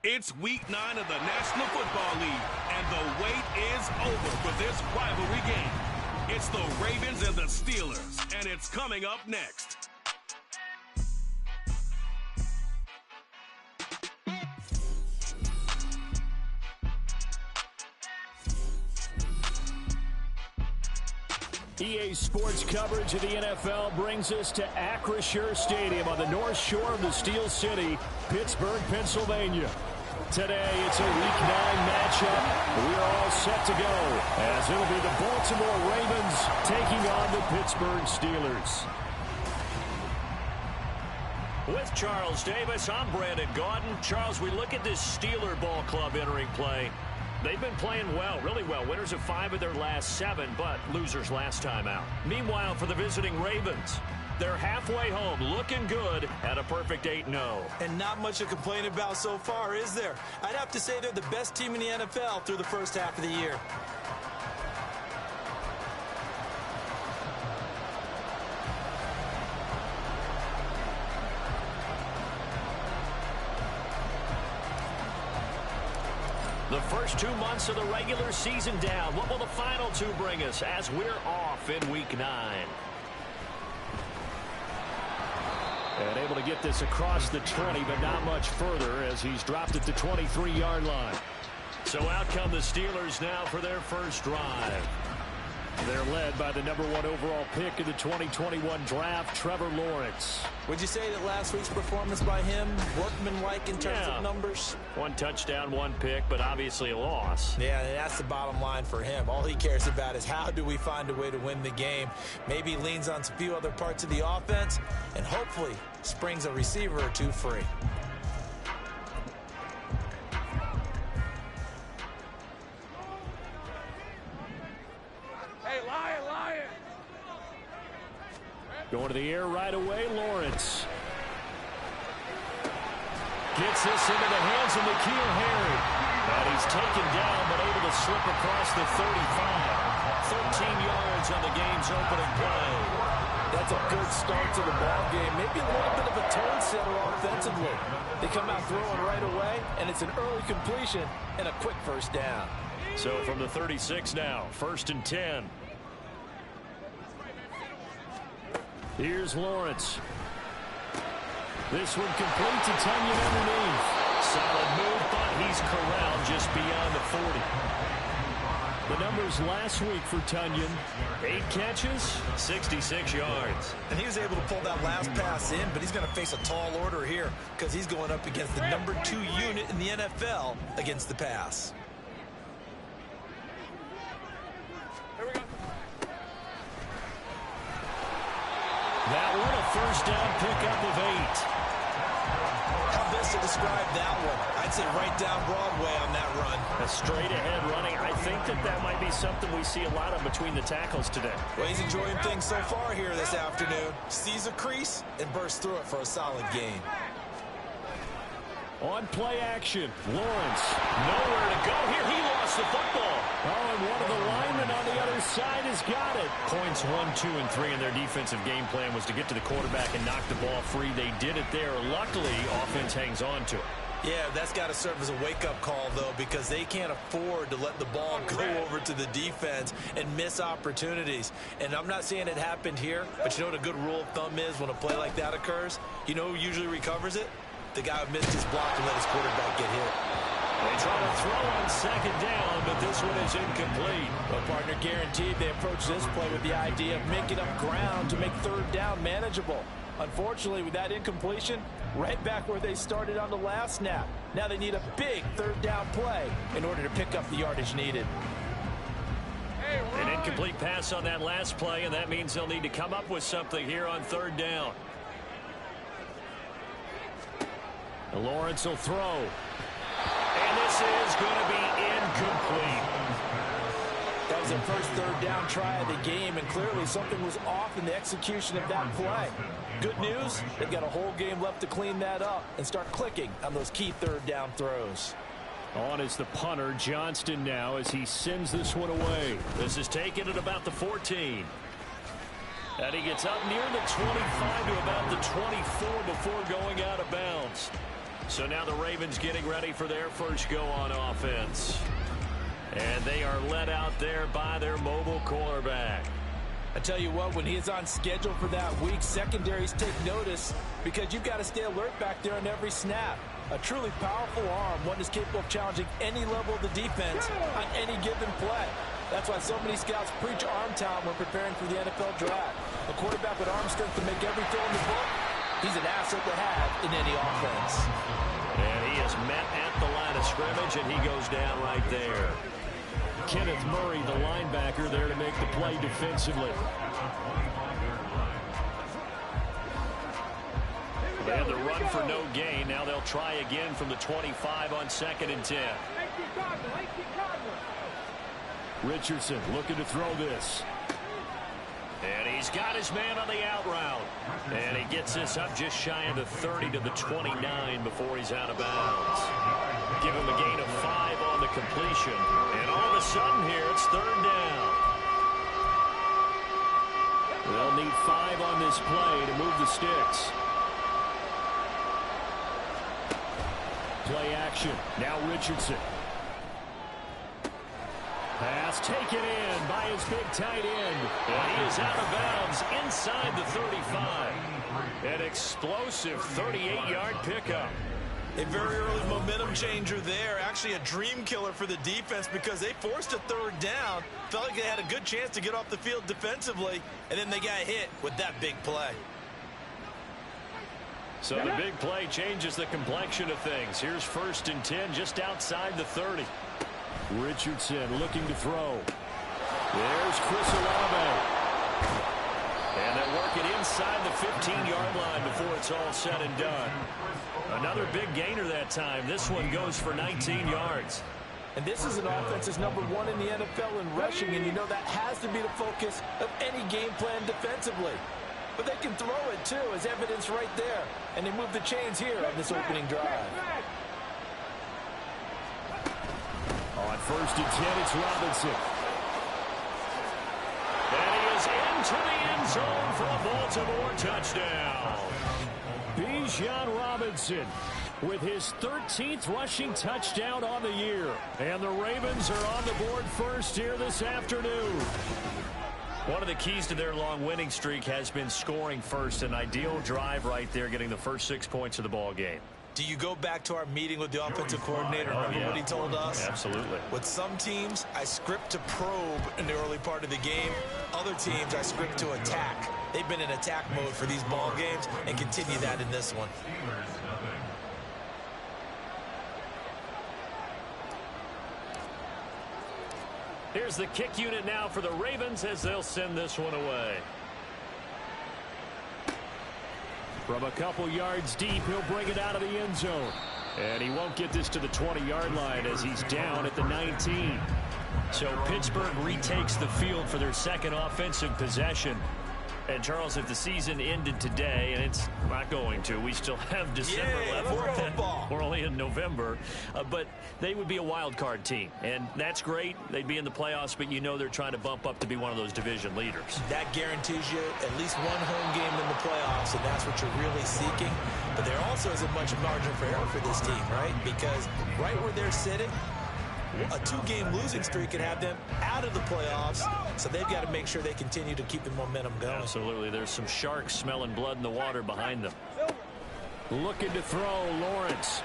It's week 9 of the National Football League, and the wait is over for this rivalry game. It's the Ravens and the Steelers, and it's coming up next. EA Sports coverage of the NFL brings us to Acrisure Stadium on the north shore of the Steel City, Pittsburgh, Pennsylvania. Today, it's a Week 9 matchup. We are all set to go, as it'll be the Baltimore Ravens taking on the Pittsburgh Steelers. With Charles Davis, I'm Brandon Gaudin. Charles, we look at this Steeler ball club entering play. They've been playing well, really well. Winners of 5 of their last 7, but losers last time out. Meanwhile, for the visiting Ravens, they're halfway home, looking good at a perfect 8-0. And not much to complain about so far, is there? I'd have to say they're the best team in the NFL through the first half of the year. The first 2 months of the regular season down. What will the final 2 bring us as we're off in Week 9? And able to get this across the 20, but not much further as he's dropped at the 23-yard line. So out come the Steelers now for their first drive. They're led by the #1 overall pick of the 2021 draft, Trevor Lawrence. Would you say that last week's performance by him, workmanlike in terms of numbers? 1 touchdown, 1 pick, but obviously a loss. Yeah, and that's the bottom line for him. All he cares about is how do we find a way to win the game. Maybe leans on a few other parts of the offense, and hopefully springs a receiver or 2 free. Going to the air right away, Lawrence. Gets this into the hands of N'Keal Harry. And he's taken down, but able to slip across the 35. 13 yards on the game's opening play. That's a good start to the ball game. Maybe a little bit of a tone setter offensively. They come out throwing right away, and it's an early completion and a quick first down. So from the 36 now, 1st and 10. Here's Lawrence. This one complete to Tunyon underneath. Solid move, but he's corralled just beyond the 40. The numbers last week for Tunyon: 8 catches, 66 yards. And he was able to pull that last pass in, but he's going to face a tall order here because he's going up against the #2 unit in the NFL against the pass. That one, a first down pickup of 8. How best to describe that one? I'd say right down Broadway on that run. A straight-ahead running. I think that might be something we see a lot of between the tackles today. Well, he's enjoying things so far here this afternoon. Sees a crease and bursts through it for a solid gain. On play action, Lawrence. Nowhere to go here. He lost the football. Oh, and one of the linemen on the other side has got it. Points 1, 2, and 3 in their defensive game plan was to get to the quarterback and knock the ball free. They did it there. Luckily, offense hangs on to it. Yeah, that's got to serve as a wake-up call, though, because they can't afford to let the ball go over to the defense and miss opportunities. And I'm not saying it happened here, but you know what a good rule of thumb is when a play like that occurs? You know who usually recovers it? The guy who missed his block and let his quarterback get hit. They try to throw on 2nd down, but this one is incomplete. Well, partner, guaranteed they approach this play with the idea of making up ground to make 3rd down manageable. Unfortunately, with that incompletion, right back where they started on the last snap. Now they need a big 3rd down play in order to pick up the yardage needed. An incomplete pass on that last play, and that means they'll need to come up with something here on 3rd down. Lawrence will throw. And this is going to be incomplete. That was their first 3rd down try of the game, and clearly something was off in the execution of that play. Good news, they've got a whole game left to clean that up and start clicking on those key 3rd down throws. On is the punter, Johnston, now as he sends this one away. This is taken at about the 14. And he gets up near the 25 to about the 24 before going out of bounds. So now the Ravens getting ready for their first go on offense. And they are led out there by their mobile quarterback. I tell you what, when he is on schedule for that week, secondaries take notice because you've got to stay alert back there on every snap. A truly powerful arm, one that's capable of challenging any level of the defense on any given play. That's why so many scouts preach arm talent when preparing for the NFL draft. A quarterback with arm strength to make every throw in the book, he's an asset to have in any offense. And he is met at the line of scrimmage, and he goes down right there. Kenneth Murray, the linebacker, there to make the play defensively. They had the run for no gain. Now they'll try again from the 25 on 2nd and 10. Richardson looking to throw this. And he's got his man on the out route. And he gets this up just shy of the 30 to the 29 before he's out of bounds. Give him a gain of 5 on the completion. And all of a sudden here, it's 3rd down. They'll need 5 on this play to move the sticks. Play action. Now Richardson. Pass taken in by his big tight end. And he is out of bounds inside the 35. An explosive 38-yard pickup. A very early momentum changer there. Actually a dream killer for the defense because they forced a 3rd down. Felt like they had a good chance to get off the field defensively. And then they got hit with that big play. So the big play changes the complexion of things. Here's 1st and 10 just outside the 30. Richardson looking to throw. There's Chris Olave. And they'll work it inside the 15-yard line before it's all said and done. Another big gainer that time. This one goes for 19 yards. And this is an offense that's #1 in the NFL in rushing, and you know that has to be the focus of any game plan defensively. But they can throw it, too, as evidence right there. And they move the chains here on this opening drive. On 1st and 10, it's Robinson. And he is into the end zone for a Baltimore touchdown. Bijan Robinson with his 13th rushing touchdown on the year. And the Ravens are on the board first here this afternoon. One of the keys to their long winning streak has been scoring first. An ideal drive right there, getting the first 6 points of the ball game. Do you go back to our meeting with the offensive coordinator? Remember what he told us? Absolutely. With some teams, I script to probe in the early part of the game. Other teams, I script to attack. They've been in attack mode for these ball games and continue that in this one. Here's the kick unit now for the Ravens as they'll send this one away. From a couple yards deep, he'll bring it out of the end zone. And he won't get this to the 20-yard line as he's down at the 19. So Pittsburgh retakes the field for their second offensive possession. And, Charles, if the season ended today, and it's not going to, we still have December left. We're only in November. But they would be a wild card team. And that's great. They'd be in the playoffs, but you know they're trying to bump up to be one of those division leaders. That guarantees you at least one home game in the playoffs, and that's what you're really seeking. But there also isn't much margin for error for this team, right? Because right where they're sitting, a 2-game losing streak could have them out of the playoffs, so they've got to make sure they continue to keep the momentum going. Absolutely. There's some sharks smelling blood in the water behind them. Looking to throw, Lawrence.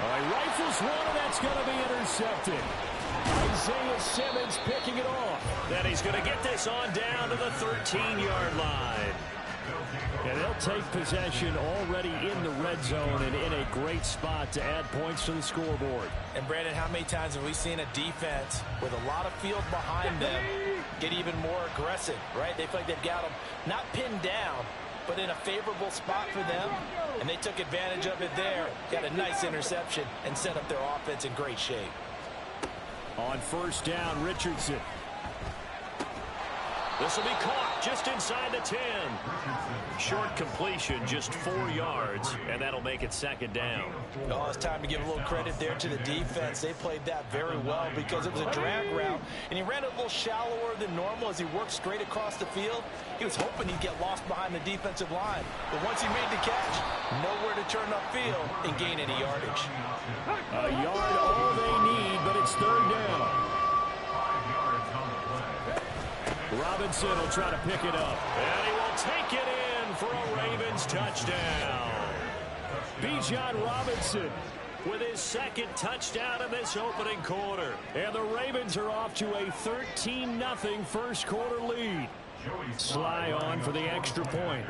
All right, rifles one, and that's going to be intercepted. Isaiah Simmons picking it off. Then he's going to get this on down to the 13-yard line. And they'll take possession already in the red zone and in a great spot to add points to the scoreboard. And, Brandon, how many times have we seen a defense with a lot of field behind them get even more aggressive, right? They feel like they've got them not pinned down, but in a favorable spot for them, and they took advantage of it there, got a nice interception, and set up their offense in great shape. On 1st down, Richardson. This will be caught just inside the 10. Short completion, just 4 yards, and that'll make it second down. Oh, it's time to give a little credit there to the defense. They played that very well because it was a drag route, and he ran it a little shallower than normal as he worked straight across the field. He was hoping he'd get lost behind the defensive line, but once he made the catch, nowhere to turn upfield and gain any yardage. A yard all they need, but it's third down. Robinson will try to pick it up. And he will take it in for a Ravens touchdown. Bijan Robinson with his second touchdown in this opening quarter. And the Ravens are off to a 13-0 first quarter lead. Sly on for the extra point.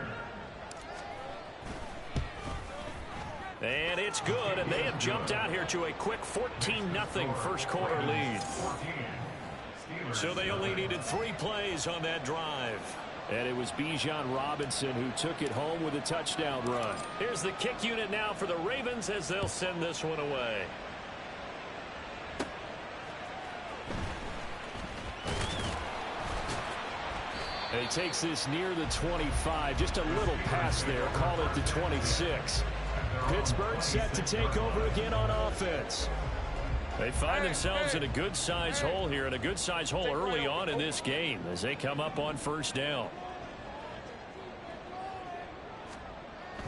And it's good, and they have jumped out here to a quick 14-0 first quarter lead. So they only needed 3 plays on that drive. And it was Bijan Robinson who took it home with a touchdown run. Here's the kick unit now for the Ravens as they'll send this one away. And he takes this near the 25. Just a little pass there. Call it the 26. Pittsburgh set to take over again on offense. They find themselves in a good-sized hole here, and a good-sized hole early on in this game as they come up on first down.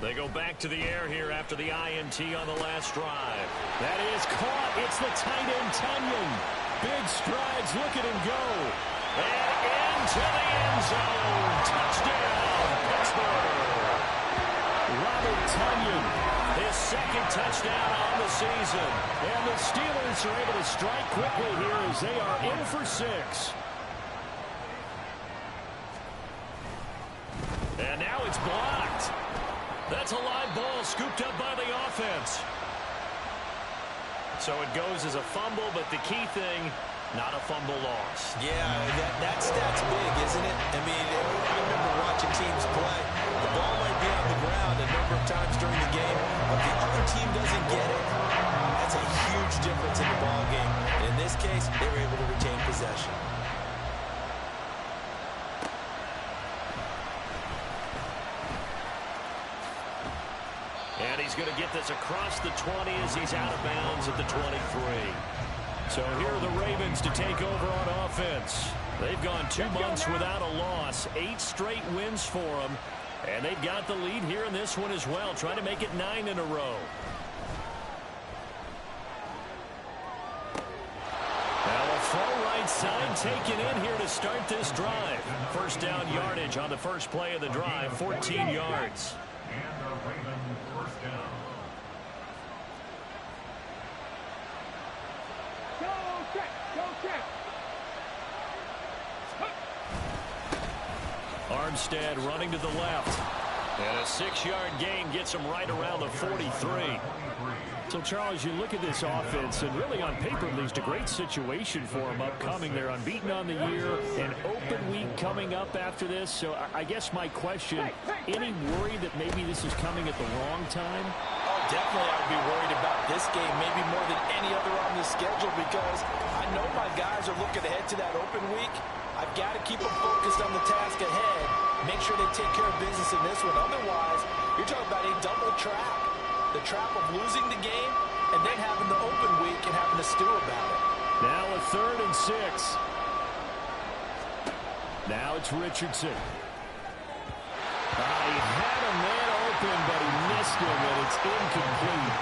They go back to the air here after the INT on the last drive. That is caught. It's the tight end, Tunyon. Big strides. Look at him go. And into the end zone. Touchdown, Pittsburgh. Robert Tunyon, his second touchdown on the season. And the Steelers are able to strike quickly here as they are in for 6. And now it's blocked. That's a live ball scooped up by the offense. So it goes as a fumble, but the key thing, not a fumble loss. Yeah, that stat's big, isn't it? I mean, I remember watching teams play. The ball might be on the ground a number of times during the game, but the other team doesn't get it. That's a huge difference in the ball game. In this case, they were able to retain possession. And he's going to get this across the 20 as he's out of bounds at the 23. So here are the Ravens to take over on offense. They've gone 2 months without a loss, 8 straight wins for them. And they've got the lead here in this one as well, trying to make it 9 in a row. Now a full right side taken in here to start this drive. First down yardage on the first play of the drive, 14 yards. Armstead running to the left. And a 6-yard gain gets him right around the 43. So, Charles, you look at this offense, and really on paper, at least a great situation for them upcoming. They're unbeaten on the year, an open week coming up after this. So I guess my question, any worry that maybe this is coming at the wrong time? Oh, definitely I would be worried about this game, maybe more than any other on the schedule, because I know my guys are looking ahead to that open week. I've got to keep them focused on the task ahead, make sure they take care of business in this one. Otherwise, you're talking about a double trap. The trap of losing the game and then having the open week and having to stew about it. Now a 3rd and 6. Now it's Richardson. He had a man open, but he missed him, and it's incomplete.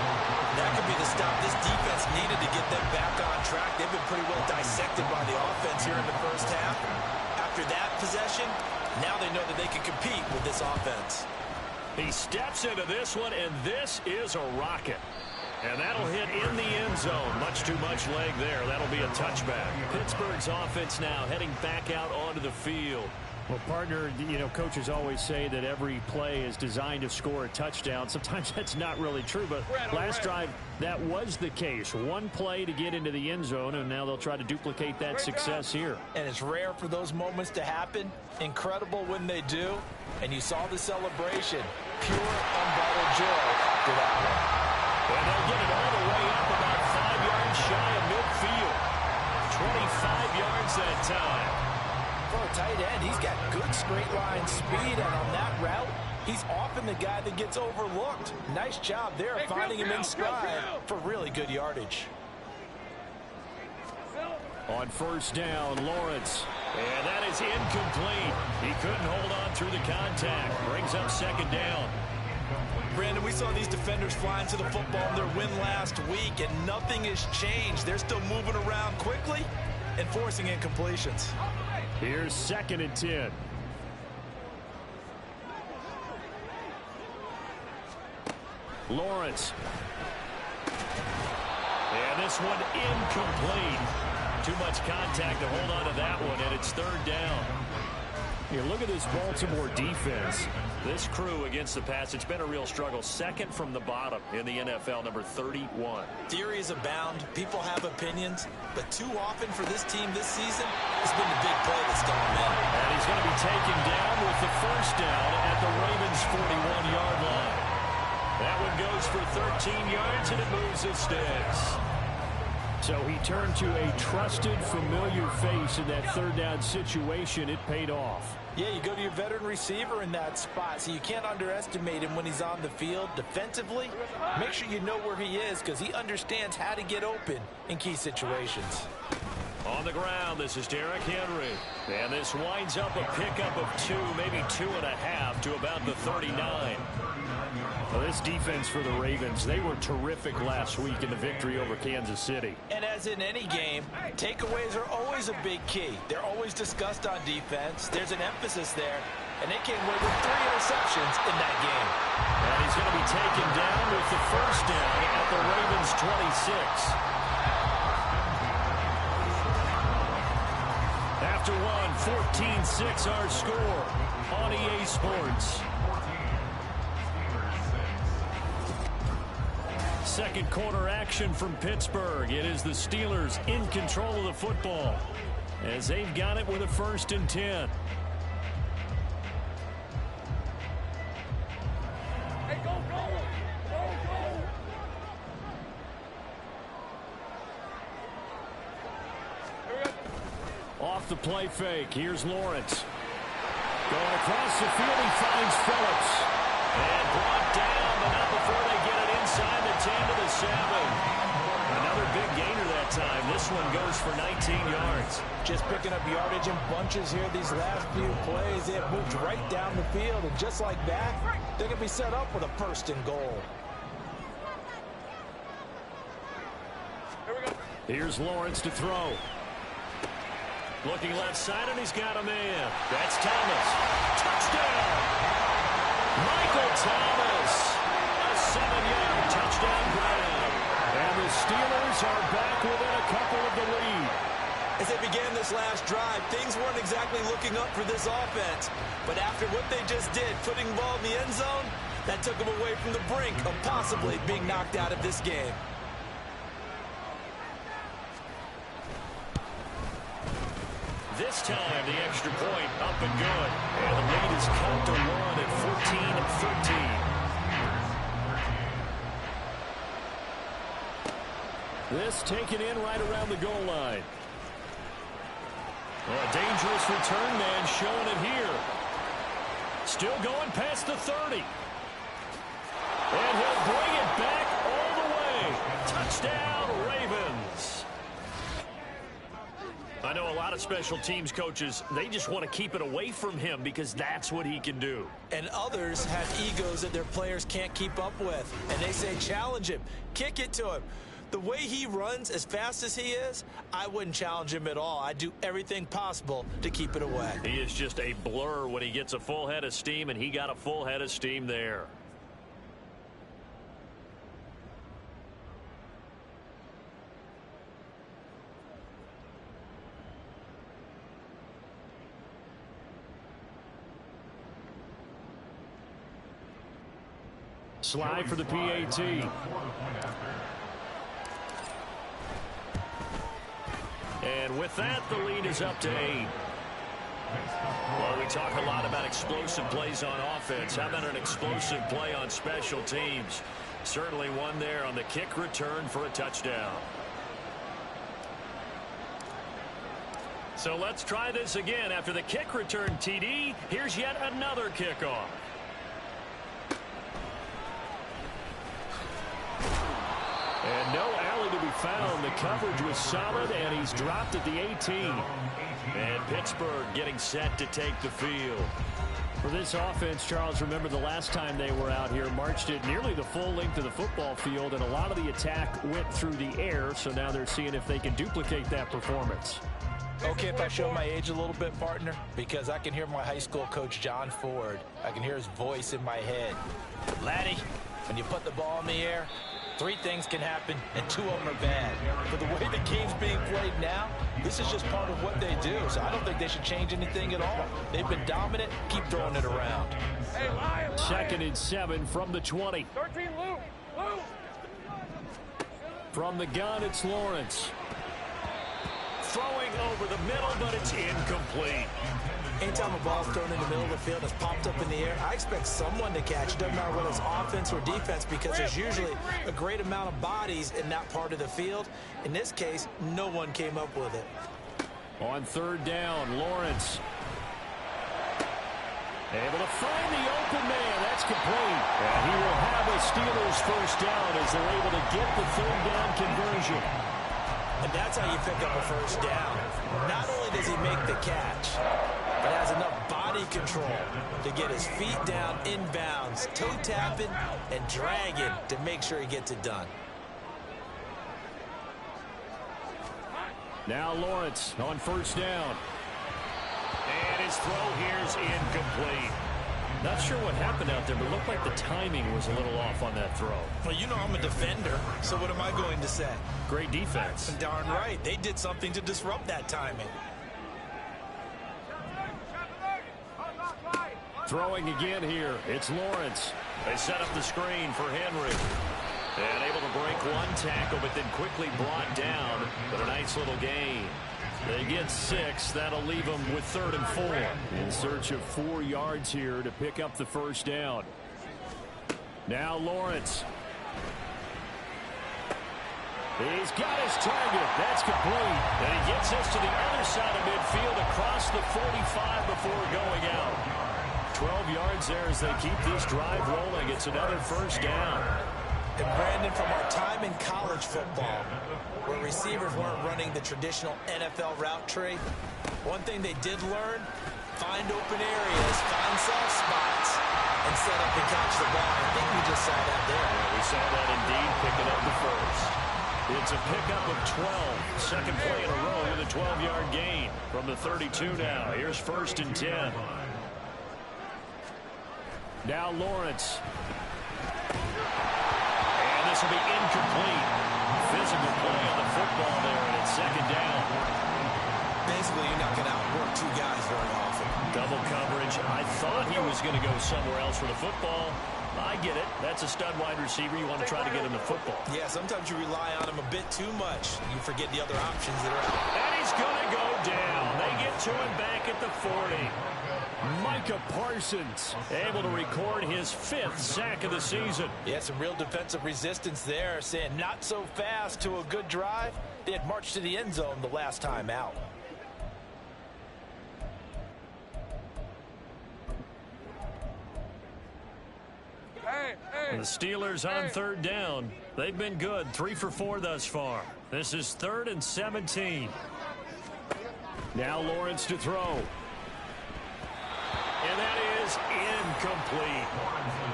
That could be the stop this defense needed to get them back on track. They've been pretty well dissected by the offense here in the first half. After that possession, now they know that they can compete with this offense. He steps into this one, and this is a rocket. And that'll hit in the end zone. Much too much leg there. That'll be a touchback. Pittsburgh's offense now heading back out onto the field. Well, partner, you know, coaches always say that every play is designed to score a touchdown. Sometimes that's not really true, but last drive, that was the case. One play to get into the end zone, and now they'll try to duplicate that success here. And it's rare for those moments to happen. Incredible when they do. And you saw the celebration. Pure, unbridled joy after that one. And they'll get it all the way up about 5 yards shy of midfield. 25 yards that time. For a tight end, he's got good straight line speed, and on that route, he's often the guy that gets overlooked. Nice job there finding him in stride for really good yardage. On first down, Lawrence. And that is incomplete. He couldn't hold on through the contact. Brings up second down. Brandon, we saw these defenders flying to the football in their win last week, and nothing has changed. They're still moving around quickly and forcing incompletions. Here's 2nd and 10. Lawrence. And this one incomplete. Too much contact to hold on to that one, and it's 3rd down. Here, look at this Baltimore defense. This crew against the pass, it's been a real struggle. 2nd from the bottom in the NFL, number 31. Theories abound. People have opinions. But too often for this team this season, it's been the big play that's done them in. And he's going to be taken down with the first down at the Ravens' 41-yard line. That one goes for 13 yards, and it moves his sticks. So he turned to a trusted, familiar face in that 3rd down situation. It paid off. Yeah, you go to your veteran receiver in that spot, so you can't underestimate him when he's on the field. Defensively, make sure you know where he is because he understands how to get open in key situations. On the ground, this is Derrick Henry. And this winds up a pickup of 2, maybe 2.5 to about the 39. Well, this defense for the Ravens, they were terrific last week in the victory over Kansas City. And as in any game, takeaways are always a big key. They're always discussed on defense. There's an emphasis there, and they came away with 3 interceptions in that game. And he's going to be taken down with the first down at the Ravens' 26. After one, 14-6 our score on EA Sports. Second quarter action from Pittsburgh. It is the Steelers in control of the football as they've got it with a 1st and 10. Hey, go, go, go, go. Off the play fake. Here's Lawrence. Going across the field, he finds Phillips. And brought down, but not before they get it inside the 10 to the 7. Another big gainer that time. This one goes for 19 yards. Just picking up yardage in bunches here these last few plays. They have moved right down the field, and just like that, they're going to be set up with a 1st and goal. Here we go. Here's Lawrence to throw. Looking left side, and he's got a man. That's Thomas. Touchdown! Michael Thomas, a 7-yard touchdown grab. And the Steelers are back within a couple of the lead. As they began this last drive, things weren't exactly looking up for this offense. But after what they just did, putting the ball in the end zone, that took them away from the brink of possibly being knocked out of this game. This time, the extra point up and good. And the lead is cut to 1 at 14-13. This taken in right around the goal line. Well, a dangerous return man showing it here. Still going past the 30. And he'll bring it back all the way. Touchdown, Ravens. I know a lot of special teams coaches, they just want to keep it away from him because that's what he can do. And others have egos that their players can't keep up with. And they say, challenge him, kick it to him. The way he runs, as fast as he is, I wouldn't challenge him at all. I'd do everything possible to keep it away. He is just a blur when he gets a full head of steam, and he got a full head of steam there. Slide for the PAT. And with that, the lead is up to 8. Well, we talk a lot about explosive plays on offense. How about an explosive play on special teams? Certainly one there on the kick return for a touchdown. So let's try this again. After the kick return TD, here's yet another kickoff. And no alley to be found. The coverage was solid, and he's dropped at the 18. And Pittsburgh getting set to take the field. For this offense, Charles, remember the last time they were out here, marched it nearly the full length of the football field, and a lot of the attack went through the air, so now they're seeing if they can duplicate that performance. Okay, if I show my age a little bit, partner, because I can hear my high school coach, John Ford. I can hear his voice in my head. Laddie, when you put the ball in the air, 3 things can happen, and 2 of them are bad. But the way the game's being played now, this is just part of what they do. So I don't think they should change anything at all. They've been dominant. Keep throwing it around. Hey, Lion, 2nd and 7 from the 20. 13, Lou. Lou. From the gun, it's Lawrence. Throwing over the middle, but it's incomplete. Anytime a ball's thrown in the middle of the field and it's popped up in the air, I expect someone to catch it. Doesn't matter whether it's offense or defense, because there's usually a great amount of bodies in that part of the field. In this case, no one came up with it. On 3rd down, Lawrence. Able to find the open man. That's complete. And he will have a Steelers first down as they're able to get the 3rd down conversion. And that's how you pick up a first down. Not only does he make the catch, but has enough body control to get his feet down inbounds, toe tapping and dragging to make sure he gets it done. Now Lawrence on 1st down. And his throw here's incomplete. Not sure what happened out there, but it looked like the timing was a little off on that throw. Well, you know I'm a defender, so what am I going to say? Great defense. Darn right. They did something to disrupt that timing. Throwing again here. It's Lawrence. They set up the screen for Henry. And able to break 1 tackle, but then quickly brought down. But a nice little gain. They get 6. That'll leave them with 3rd and 4. In search of 4 yards here to pick up the first down. Now Lawrence. He's got his target. That's complete. And he gets us to the other side of midfield across the 45 before going out. 12 yards there as they keep this drive rolling. It's another first down. And Brandon, from our time in college football, where receivers weren't running the traditional NFL route tree, one thing they did learn, find open areas, find soft spots, and set up and catch the ball. I think we just saw that there. Yeah, we saw that indeed, picking up the first. It's a pickup of 12. Second play in a row with a 12-yard gain from the 32 now. Here's 1st and 10. Now Lawrence. And this will be incomplete. Physical play on the football there, and it's 2nd down. Basically, you're not going to outwork 2 guys very often. Double coverage. I thought he was going to go somewhere else for the football. I get it. That's a stud wide receiver. You want to try to get him the football. Yeah, sometimes you rely on him a bit too much. You forget the other options that are out. And he's going to go down. They get to him back at the 40. Micah Parsons able to record his 5th sack of the season. Yeah, some real defensive resistance there, saying not so fast to a good drive. They had marched to the end zone the last time out. The Steelers on 3rd down. They've been good. 3 for 4 thus far. This is 3rd and 17. Now Lawrence to throw. And that is incomplete.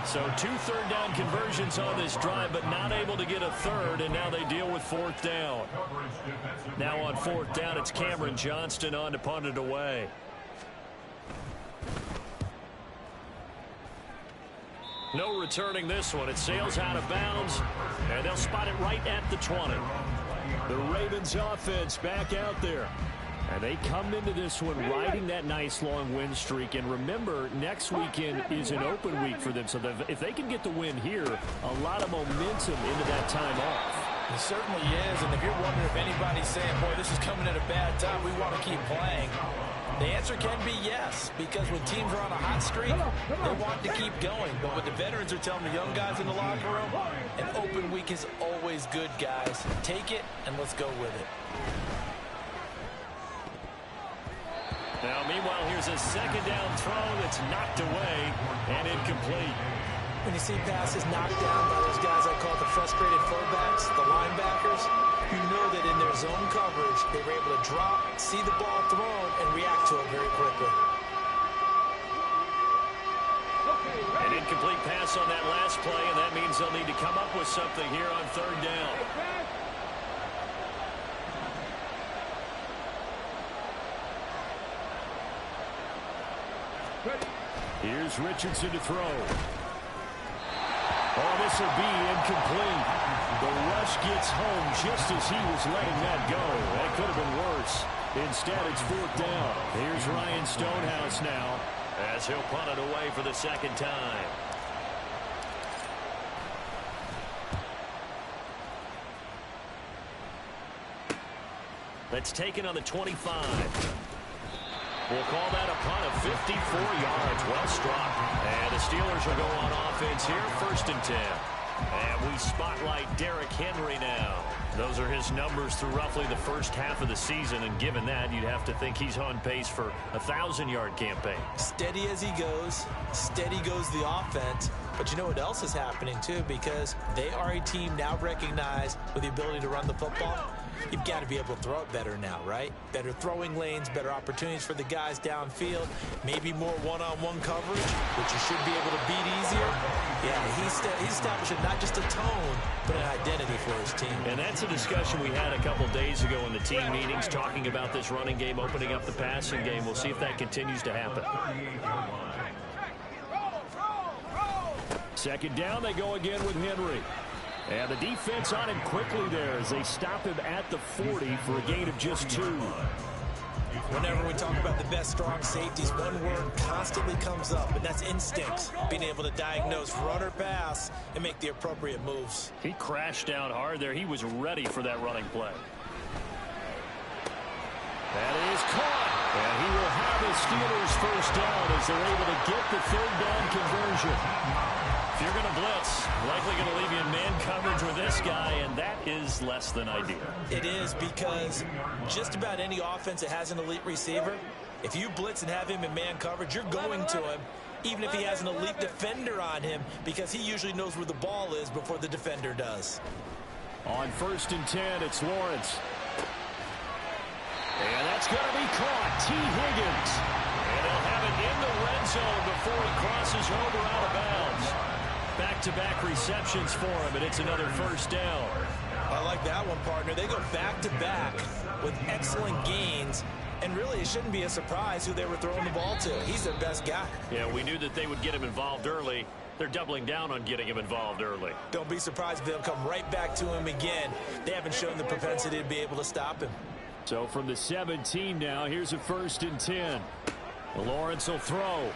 So 2 3rd down conversions on this drive, but not able to get a 3rd, and now they deal with 4th down. Now on 4th down, it's Cameron Johnston on to punt it away. No returning this one. It sails out of bounds, and they'll spot it right at the 20. The Ravens offense back out there. And they come into this one riding that nice long win streak. And remember, next weekend is an open week for them. So if they can get the win here, a lot of momentum into that time off. It certainly is. And if you're wondering if anybody's saying, boy, this is coming at a bad time, we want to keep playing, the answer can be yes. Because when teams are on a hot streak, they want to keep going. But what the veterans are telling the young guys in the locker room, an open week is always good, guys. Take it, and let's go with it. Meanwhile, here's a second down throw that's knocked away and incomplete. When you see passes knocked down by those guys I call the frustrated fullbacks, the linebackers, you know that in their zone coverage, they were able to drop, see the ball thrown, and react to it very quickly. An incomplete pass on that last play, and that means they'll need to come up with something here on third down. Here's Richardson to throw. Oh, this will be incomplete. The rush gets home just as he was letting that go. That could have been worse. Instead, it's fourth down. Here's Ryan Stonehouse now, as he'll punt it away for the second time. That's taken on the 25. We'll call that a punt of 54 yards. Well struck. And the Steelers will go on offense here, 1st and 10. And we spotlight Derrick Henry now. Those are his numbers through roughly the first half of the season, and given that, you'd have to think he's on pace for a 1,000-yard campaign. Steady as he goes, steady goes the offense. But you know what else is happening, too, because they are a team now recognized with the ability to run the football. You've got to be able to throw it better now, right? Better throwing lanes, better opportunities for the guys downfield, maybe more one-on-one coverage, which you should be able to beat easier. Yeah, he's establishing not just a tone, but an identity for his team. And that's a discussion we had a couple days ago in the team meetings, talking about this running game, opening up the passing game. We'll see if that continues to happen. Second down, they go again with Henry. And the defense on him quickly there as they stop him at the 40 for a gain of just 2. Whenever we talk about the best strong safeties, one word constantly comes up, and that's instincts. Being able to diagnose run or pass and make the appropriate moves. He crashed down hard there. He was ready for that running play. That is caught. And he will have his Steelers first down as they're able to get the third down conversion. If you're going to blitz, likely going to leave you in man coverage with this guy, and that is less than ideal. It is, because just about any offense that has an elite receiver, if you blitz and have him in man coverage, you're going to him, even if he has an elite defender on him, because he usually knows where the ball is before the defender does. On 1st and 10, it's Lawrence. And that's going to be caught. T. Higgins. And he'll have it in the red zone before he crosses over out of bounds. Back-to-back receptions for him, and it's another first down. I like that one, partner. They go back-to-back with excellent gains, and really it shouldn't be a surprise who they were throwing the ball to. He's their best guy. Yeah, we knew that they would get him involved early. They're doubling down on getting him involved early. Don't be surprised if they'll come right back to him again. They haven't shown the propensity to be able to stop him. So from the 17 now, here's a 1st and 10. Lawrence will throw.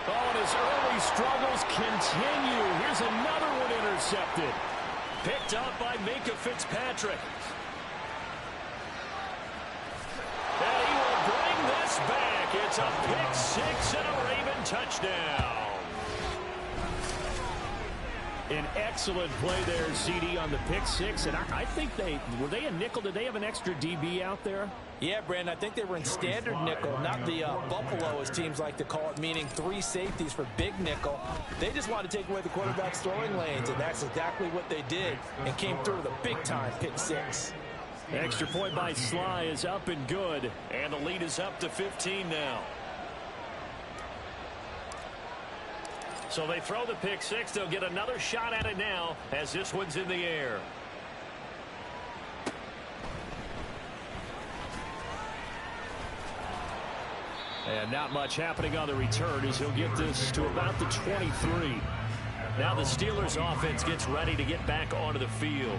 Oh, and his early struggles continue. Here's another one intercepted. Picked up by Minka Fitzpatrick. And he will bring this back. It's a pick 6 and a Raven touchdown. An excellent play there, CD, on the pick 6. And I think were they a nickel? Did they have an extra DB out there? Yeah, Brandon, I think they were in standard nickel, not the Buffalo, as teams like to call it, meaning 3 safeties for big nickel. They just wanted to take away the quarterback's throwing lanes, and that's exactly what they did, and came through with a big-time pick 6. Extra point by Sly is up and good, and the lead is up to 15 now. So they throw the pick 6. They'll get another shot at it now as this one's in the air. And not much happening on the return as he'll get this to about the 23. Now the Steelers offense gets ready to get back onto the field.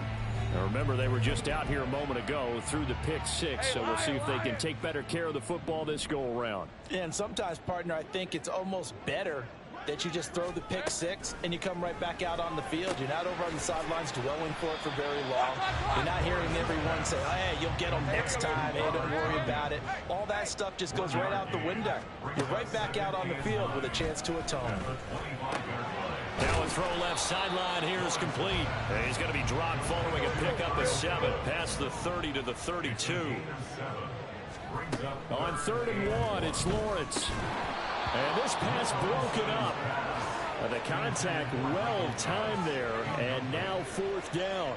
Now remember, they were just out here a moment ago through the pick 6, so we'll see if they can take better care of the football this go-around. And sometimes, partner, I think it's almost better that you just throw the pick 6 and you come right back out on the field. You're not over on the sidelines dwelling for it for very long. You're not hearing everyone say, oh, hey, you'll get them next time. Hey, don't worry about it. All that stuff just goes right out the window. You're right back out on the field with a chance to atone. Now a throw left sideline here is complete. And he's going to be dropped following a pickup of 7 past the 30 to the 32. On 3rd and 1, it's Lawrence. And this pass broken up. The contact well timed there, and now 4th down.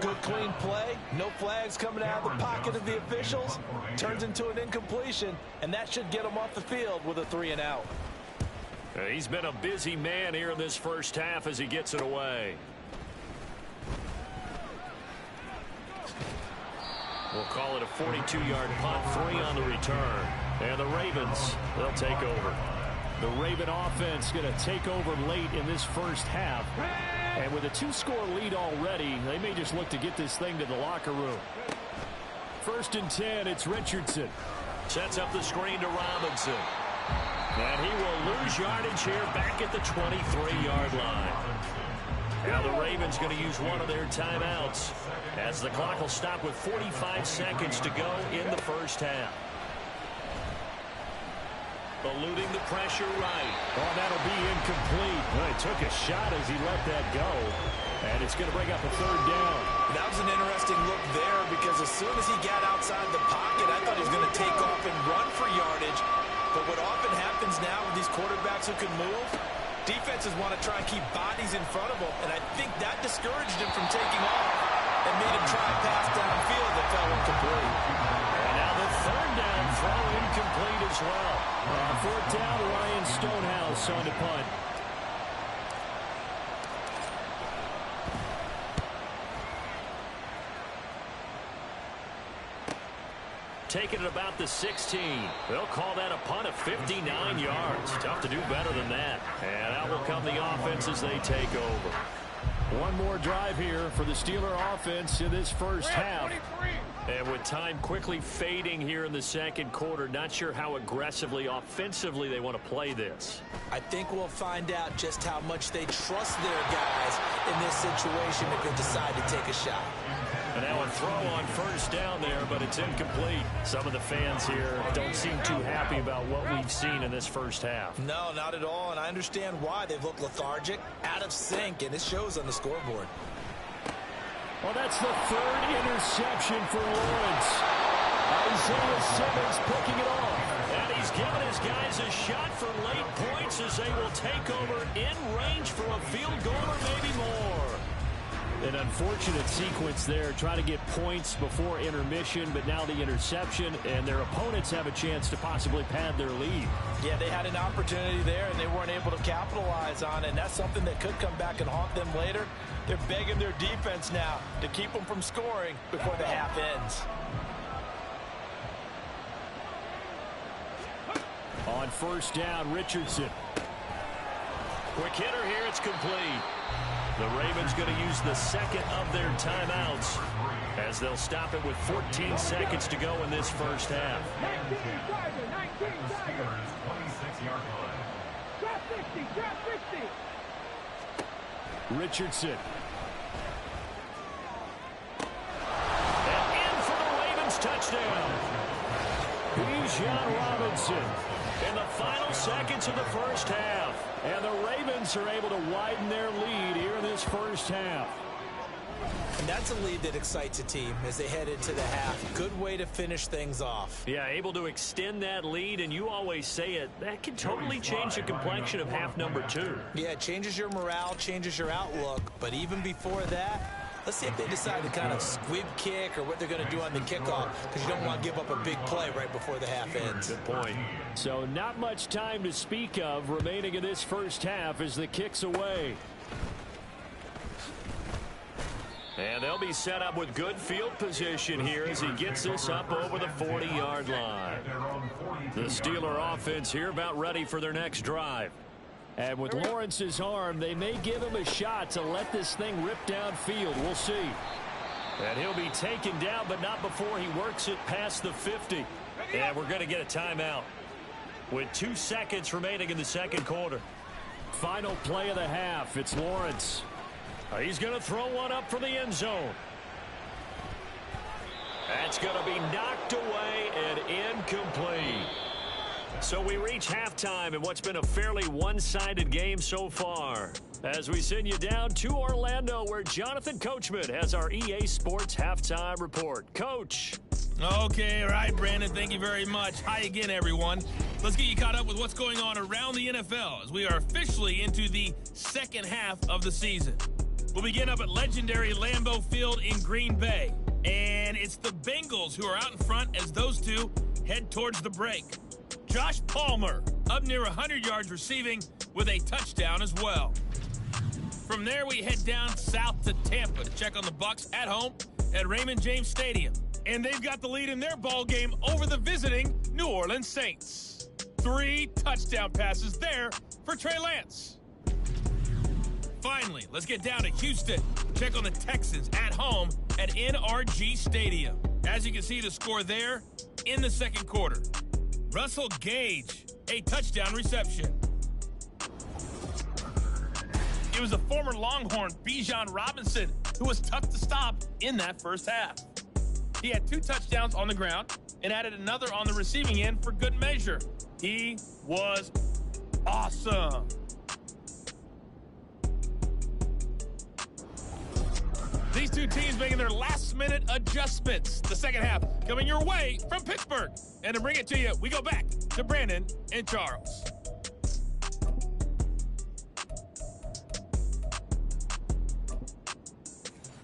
Good clean play. No flags coming out of the pocket of the officials. Turns into an incompletion, and that should get him off the field with a 3 and out. He's been a busy man here in this first half as he gets it away. We'll call it a 42-yard punt, 3 on the return. And the Ravens, they'll take over. The Raven offense going to take over late in this first half. And with a 2-score lead already, they may just look to get this thing to the locker room. 1st and 10, it's Richardson. Sets up the screen to Robinson. And he will lose yardage here back at the 23-yard line. Now the Ravens going to use one of their timeouts as the clock will stop with 45 seconds to go in the first half. Eluding the pressure right. Oh, that'll be incomplete. Well, he took a shot as he let that go. And it's going to bring up a 3rd down. That was an interesting look there because as soon as he got outside the pocket, I thought he was going to take off and run for yardage. But what often happens now with these quarterbacks who can move, defenses want to try and keep bodies in front of them. And I think that discouraged him from taking off and made him try a pass downfield that fell incomplete. And now the 3rd down throw incomplete as well. 4th down, Ryan Stonehouse on the punt. Taking it about the 16. They'll call that a punt of 59 yards. Tough to do better than that. And out will come the offense as they take over. One more drive here for the Steeler offense in this first half. And with time quickly fading here in the second quarter, not sure how aggressively, offensively they want to play this. I think we'll find out just how much they trust their guys in this situation if they decide to take a shot. And now a throw on 1st down there, but it's incomplete. Some of the fans here don't seem too happy about what we've seen in this first half. No, not at all, and I understand why. They've looked lethargic, out of sync, and it shows on the scoreboard. Well, that's the 3rd interception for Lawrence. Isaiah Simmons picking it off. And he's given his guys a shot for late points as they will take over in range for a field goal or maybe more. An unfortunate sequence there, trying to get points before intermission, but now the interception, and their opponents have a chance to possibly pad their lead. Yeah, they had an opportunity there, and they weren't able to capitalize on it, and that's something that could come back and haunt them later. They're begging their defense now to keep them from scoring before the half ends. On 1st down, Richardson. Quick hitter here, it's complete. The Ravens going to use the 2nd of their timeouts as they'll stop it with 14 seconds to go in this first half. 60. Richardson. And in for the Ravens touchdown. Bijan Robinson in the final seconds of the first half. And the Ravens are able to widen their lead here in this first half. And that's a lead that excites a team as they head into the half. Good way to finish things off. Yeah, able to extend that lead, and you always say it, that can totally change the complexion of half number 2. Yeah, it changes your morale, changes your outlook. But even before that, let's see if they decide to kind of squib kick or what they're going to do on the kickoff, because you don't want to give up a big play right before the half ends. Good point. So not much time to speak of remaining in this first half as the kick's away. And they'll be set up with good field position here as he gets this up over the 40-yard line. The Steeler offense here about ready for their next drive. And with Lawrence's arm, they may give him a shot to let this thing rip downfield. We'll see. And he'll be taken down, but not before he works it past the 50. And we're going to get a timeout with 2 seconds remaining in the second quarter. Final play of the half. It's Lawrence. He's going to throw one up from the end zone. That's going to be knocked away and incomplete. So we reach halftime in what's been a fairly one-sided game so far. As we send you down to Orlando, where Jonathan Coachman has our EA Sports Halftime Report. Coach. Okay, all right, Brandon, thank you very much. Hi again, everyone. Let's get you caught up with what's going on around the NFL as we are officially into the second half of the season. We'll begin up at legendary Lambeau Field in Green Bay. And it's the Bengals who are out in front as those two head towards the break. Josh Palmer up near 100 yards receiving with a touchdown as well. From there, we head down south to Tampa to check on the Bucs at home at Raymond James Stadium. And they've got the lead in their ball game over the visiting New Orleans Saints. 3 touchdown passes there for Trey Lance. Finally, let's get down to Houston. Check on the Texans at home at NRG Stadium. As you can see, the score there in the second quarter. Russell Gage, a touchdown reception. It was the former Longhorn Bijan Robinson who was tough to stop in that first half. He had 2 touchdowns on the ground and added another on the receiving end for good measure. He was awesome. These two teams making their last-minute adjustments. The second half coming your way from Pittsburgh. And to bring it to you, we go back to Brandon and Charles.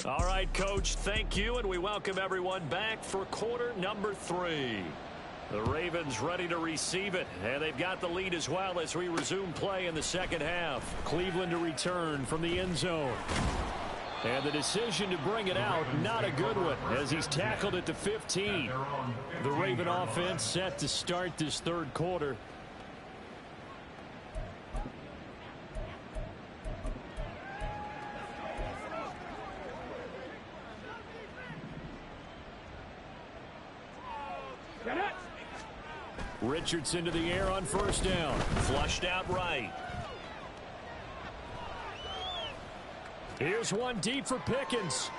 All right, Coach, thank you, and we welcome everyone back for quarter number 3. The Ravens ready to receive it, and they've got the lead as well as we resume play in the second half. Cleveland to return from the end zone. And the decision to bring it out, not a good one, as he's tackled at the 15. The Raven offense set to start this third quarter. Richardson to the air on first down. Flushed out right. Here's one deep for Pickens.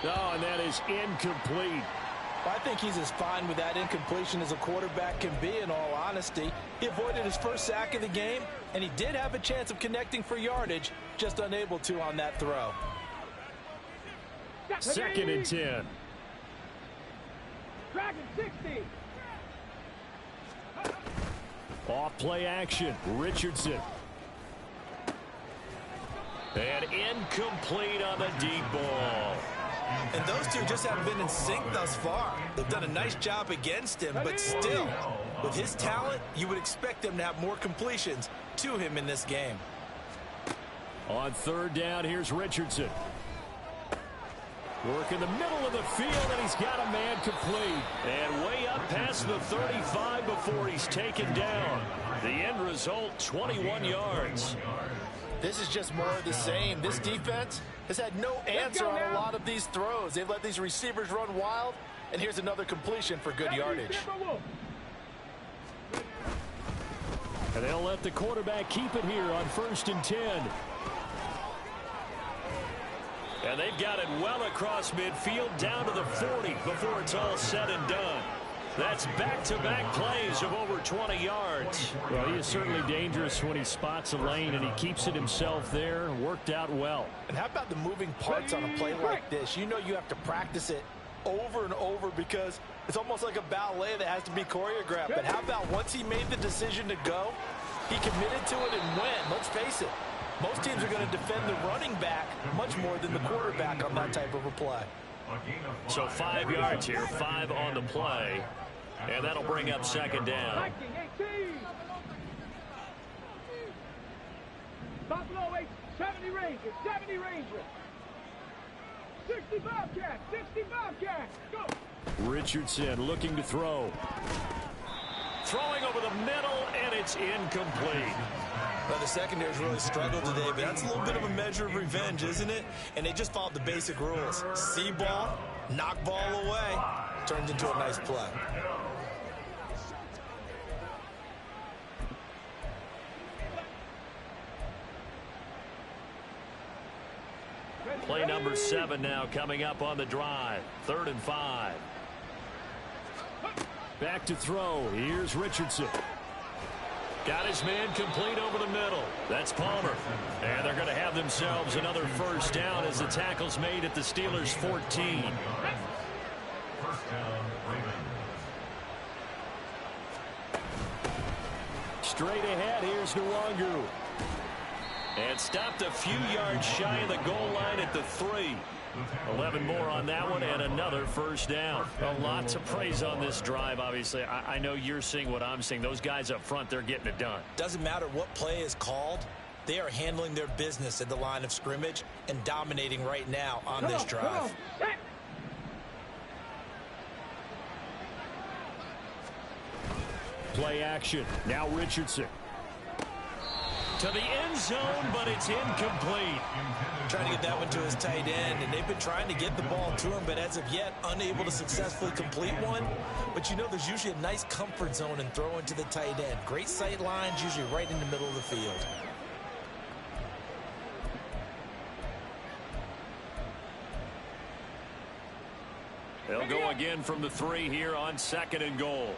Oh, and that is incomplete. I think he's as fine with that incompletion as a quarterback can be, in all honesty. He avoided his first sack of the game, and he did have a chance of connecting for yardage, just unable to on that throw. 2nd and 10. Dragon 60. Off play action. Richardson. And incomplete on the deep ball. And those two just haven't been in sync thus far. They've done a nice job against him, but still, with his talent, you would expect them to have more completions to him in this game. On third down, here's Richardson. Work in the middle of the field, and he's got a man complete. And way up past the 35 before he's taken down. The end result, 21 yards. This is just more of the same. This defense has had no answer on a lot of these throws. They've let these receivers run wild, and here's another completion for good yardage. And they'll let the quarterback keep it here on 1st and 10. And they've got it well across midfield down to the 40 before it's all said and done. That's back-to-back plays of over 20 yards. Well, he is certainly dangerous when he spots a lane, and he keeps it himself there. Worked out well. And how about the moving parts on a play like this? You know you have to practice it over and over because it's almost like a ballet that has to be choreographed. But how about once he made the decision to go, he committed to it and went. Let's face it, most teams are going to defend the running back much more than the quarterback on that type of a play. So 5 yards here, 5 on the play. And that'll bring up 2nd down. Buffalo 8, 70 Rangers, 70 Rangers. 60 Bobcats, 60 Bobcats. Go. Richardson looking to throw. Throwing over the middle, and it's incomplete. Well, the secondary's really struggled today, but that's a little bit of a measure of revenge, isn't it? And they just followed the basic rules. See ball, knock ball away, turns into a nice play. Play number 7 now coming up on the drive. 3rd and 5. Back to throw. Here's Richardson. Got his man complete over the middle. That's Palmer. And they're going to have themselves another first down as the tackle's made at the Steelers' 14. straight ahead. Here's Nwangu. And stopped a few yards shy of the goal line at the 3. 11 more on that one and another first down. Well, lots of praise on this drive, obviously. I know you're seeing what I'm seeing. Those guys up front, they're getting it done. Doesn't matter what play is called. They are handling their business at the line of scrimmage and dominating right now on this drive. Play action. Now Richardson. To the end zone, but it's incomplete. Trying to get that one to his tight end, and they've been trying to get the ball to him, but as of yet, unable to successfully complete one. But you know there's usually a nice comfort zone in throwing to the tight end. Great sight lines, usually right in the middle of the field. They'll go again from the 3 here on 2nd and goal.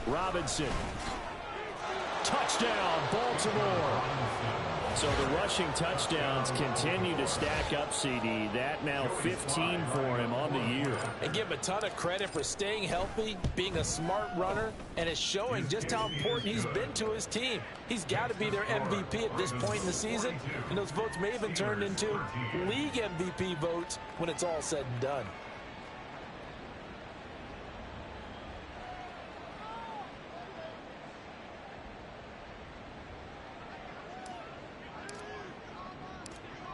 Robinson. Touchdown, Baltimore. So the rushing touchdowns continue to stack up, CD. That now 15 for him on the year. And give him a ton of credit for staying healthy, being a smart runner, and it's showing just how important he's been to his team. He's got to be their MVP at this point in the season, and those votes may even turn into league MVP votes when it's all said and done.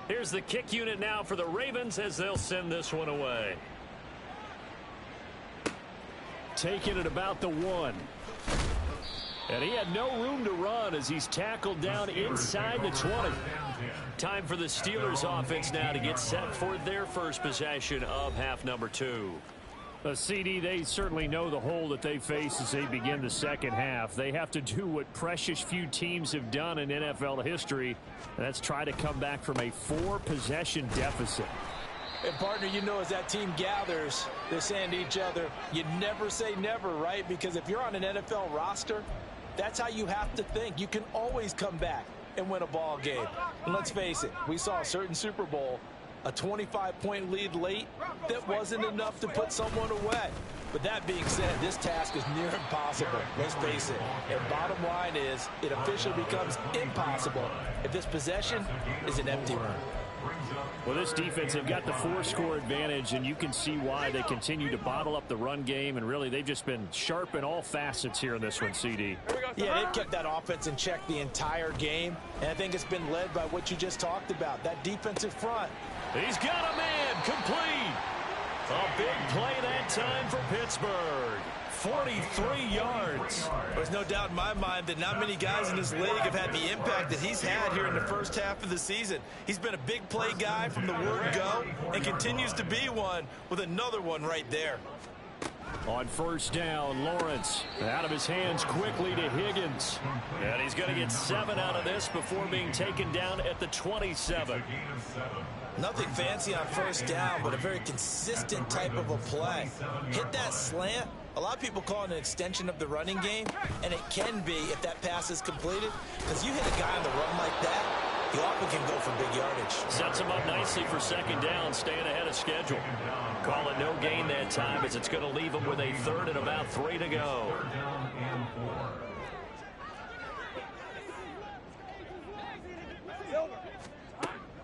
Here's the kick unit now for the Ravens as they'll send this one away. Taking it about the 1. And he had no room to run as he's tackled down inside the 20. Time for the Steelers offense now to get set for their first possession of half number 2. CD, they certainly know the hole that they face as they begin the second half. They have to do what precious few teams have done in NFL history, and that's try to come back from a 4-possession deficit. And, partner, you know as that team gathers, they're saying to each other, you never say never, right? Because if you're on an NFL roster, that's how you have to think. You can always come back and win a ball game. And let's face it, we saw a certain Super Bowl, a 25-point lead late that wasn't enough to put someone away. But that being said, this task is near impossible. Let's face it. And bottom line is, it officially becomes impossible if this possession is an empty run. Well, this defense, they've got the 4-score advantage, and you can see why they continue to bottle up the run game, and really they've just been sharp in all facets here in this one, CD. Yeah, they've kept that offense in check the entire game, and I think it's been led by what you just talked about, that defensive front. He's got a man complete. A big play that time for Pittsburgh. 43 yards. There's no doubt in my mind that not many guys in this league have had the impact that he's had here in the first half of the season. He's been a big play guy from the word go and continues to be one with another one right there. On first down, Lawrence out of his hands quickly to Higgins. And he's going to get 7 out of this before being taken down at the 27. Nothing fancy on first down, but a very consistent type of a play. Hit that slant. A lot of people call it an extension of the running game, and it can be if that pass is completed, because you hit a guy on the run like that, he often can go for big yardage. Sets him up nicely for second down, staying ahead of schedule. Call it no gain that time as it's going to leave him with a 3rd and about 3 to go.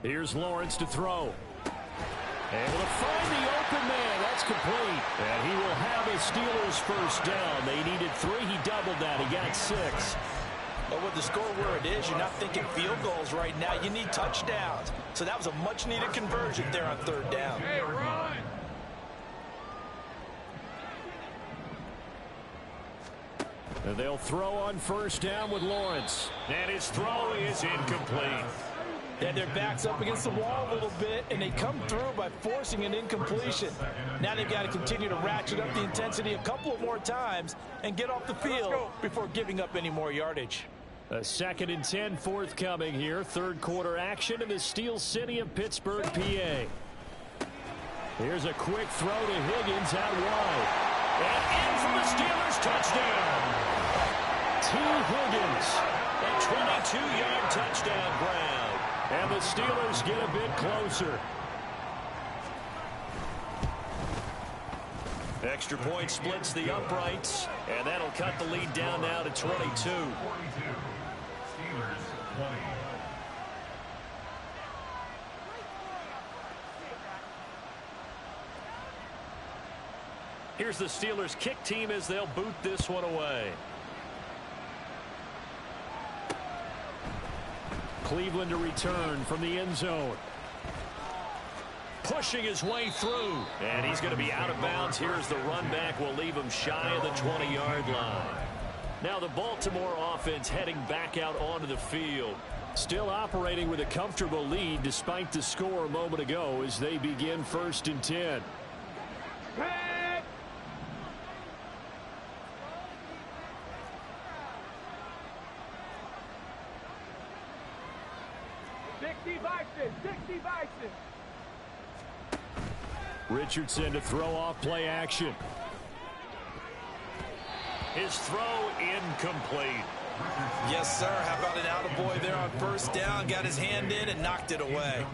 Here's Lawrence to throw. Able to find the open man. That's complete. And he will have a Steelers first down. They needed 3. He doubled that. He got 6. But with the score where it is, you're not thinking field goals right now. You need touchdowns. So that was a much-needed conversion there on 3rd down. Hey, Ron. And they'll throw on first down with Lawrence. And his throw is incomplete. They had their backs up against the wall a little bit, and they come through by forcing an incompletion. Now they've got to continue to ratchet up the intensity a couple of more times and get off the field before giving up any more yardage. A 2nd and 10 forthcoming here. 3rd quarter action in the Steel City of Pittsburgh, PA. Here's a quick throw to Higgins out wide. And in for the Steelers touchdown. T. Higgins. A 22-yard touchdown grab. And the Steelers get a bit closer. Extra point splits the uprights, and that'll cut the lead down now to 22. 42. Steelers 20. Here's the Steelers kick team as they'll boot this one away. Cleveland to return from the end zone. Pushing his way through, and he's going to be out of bounds. Here's the run back. Will leave him shy of the 20-yard line. Now the Baltimore offense heading back out onto the field. Still operating with a comfortable lead despite the score a moment ago as they begin 1st and 10. Head. 60 Bison, 60 Bison. Richardson to throw off play action. His throw incomplete. Yes, sir. How about an attaboy there on 1st down? Got his hand in and knocked it away.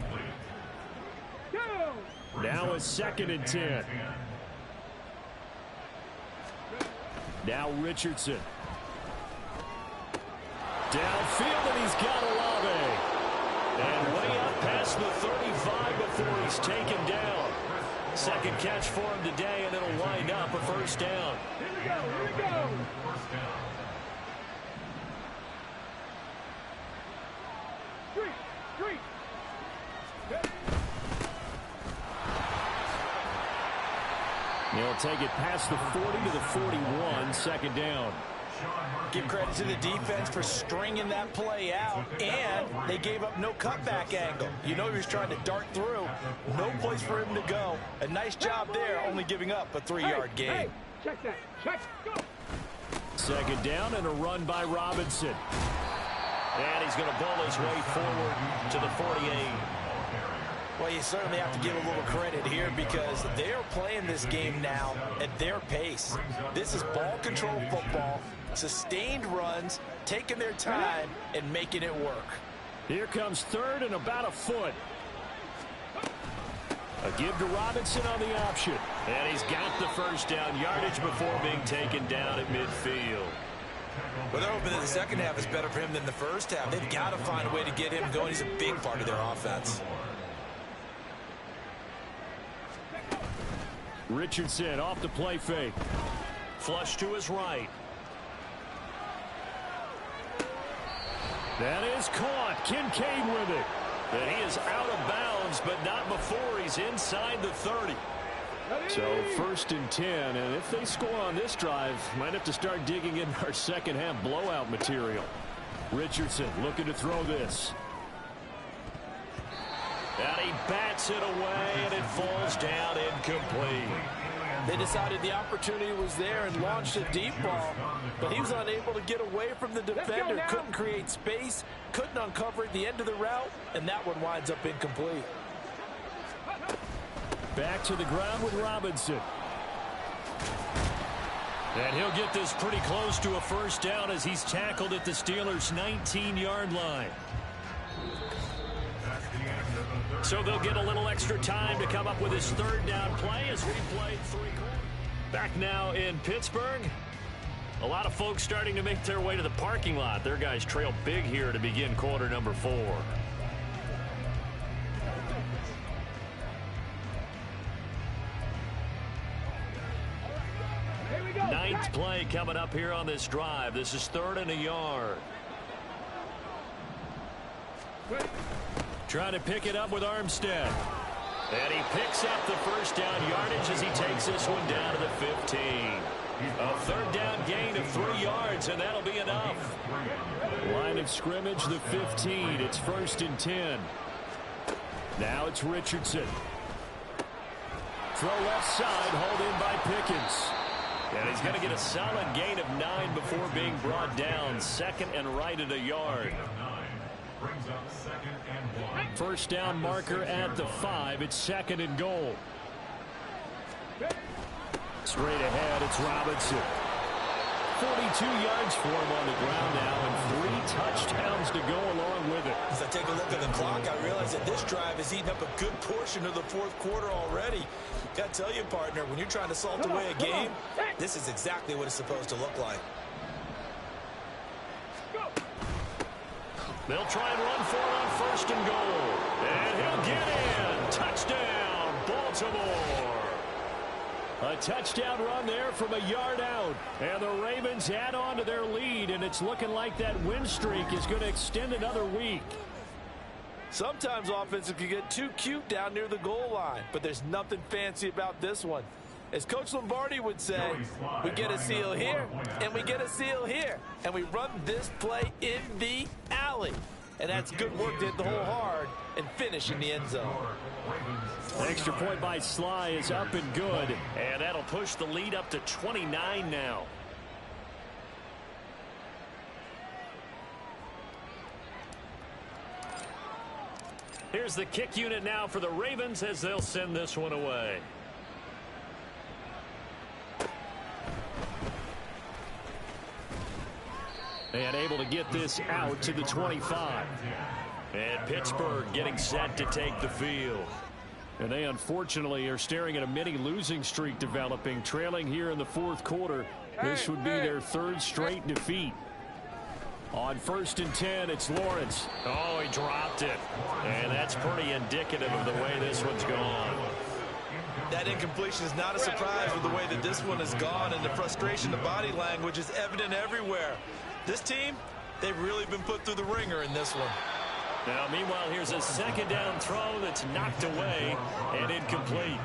Now a 2nd and 10. Now Richardson. Downfield, and he's got Olave. And way up past the 35 before he's taken down. Second catch for him today, and it'll wind up a 1st down. Here we go, here we go. First down. Street. They'll take it past the 40 to the 41, 2nd down. Give credit to the defense for stringing that play out, and they gave up no cutback angle. You know he was trying to dart through. No place for him to go. A nice job there, only giving up a 3-yard gain. Hey, check that. Check. Go. 2nd down and a run by Robinson. And he's going to bowl his way forward to the 48. Well, you certainly have to give a little credit here because they're playing this game now at their pace. This is ball control football, sustained runs, taking their time and making it work. Here comes 3rd and about a foot. A give to Robinson on the option. And he's got the 1st down yardage before being taken down at midfield. Well, they're hoping that the second half is better for him than the first half. They've got to find a way to get him going. He's a big part of their offense. Richardson off the play fake. Flush to his right. That is caught. Kincaid with it. And he is out of bounds, but not before he's inside the 30. So 1st and 10, and if they score on this drive, might have to start digging in our second half blowout material. Richardson looking to throw this. And he bats it away, and it falls down incomplete. They decided the opportunity was there and launched a deep ball, but he was unable to get away from the defender, couldn't create space, couldn't uncover at the end of the route, and that one winds up incomplete. Back to the ground with Robinson. And he'll get this pretty close to a 1st down as he's tackled at the Steelers' 19-yard line. So they'll get a little extra time to come up with his 3rd down play as we played 3 quarters. Back now in Pittsburgh. A lot of folks starting to make their way to the parking lot. Their guys trail big here to begin quarter number 4. Here we go. 9th play coming up here on this drive. This is 3rd and a yard. Trying to pick it up with Armstead. And he picks up the 1st down yardage as he takes this one down to the 15. A 3rd down gain of 3 yards, and that'll be enough. Line of scrimmage, the 15. It's 1st and 10. Now it's Richardson. Throw left side, hauled in by Pickens. And he's going to get a solid gain of 9 before being brought down. 2nd and right at a yard. Brings up 2nd and 1. 1st down marker at the 5. It's 2nd and goal. Straight ahead, it's Robinson. 42 yards for him on the ground now and 3 touchdowns to go along with it. As I take a look at the clock, I realize that this drive has eaten up a good portion of the fourth quarter already. Got to tell you, partner, when you're trying to salt away a game, this is exactly what it's supposed to look like. They'll try and run for it on 1st and goal. And he'll get in. Touchdown, Baltimore. A touchdown run there from a yard out. And the Ravens add on to their lead, and it's looking like that win streak is going to extend another week. Sometimes offenses can get too cute down near the goal line, but there's nothing fancy about this one. As Coach Lombardi would say, we get a seal here, and we get a seal here, and we run this play in the alley. And that's good work to hit the hole hard and finish in the end zone. Extra point by Sly is up and good. And that'll push the lead up to 29 now. Here's the kick unit now for the Ravens as they'll send this one away. And able to get this out to the 25. And Pittsburgh getting set to take the field. And they unfortunately are staring at a mini losing streak developing, trailing here in the fourth quarter. This would be their 3rd straight defeat. On 1st and 10, it's Lawrence. Oh, he dropped it. And that's pretty indicative of the way this one's gone. That incompletion is not a surprise with the way that this one has gone, and the frustration, the body language is evident everywhere. This team, they've really been put through the ringer in this one. Now, meanwhile, here's a 2nd down throw that's knocked away and incomplete.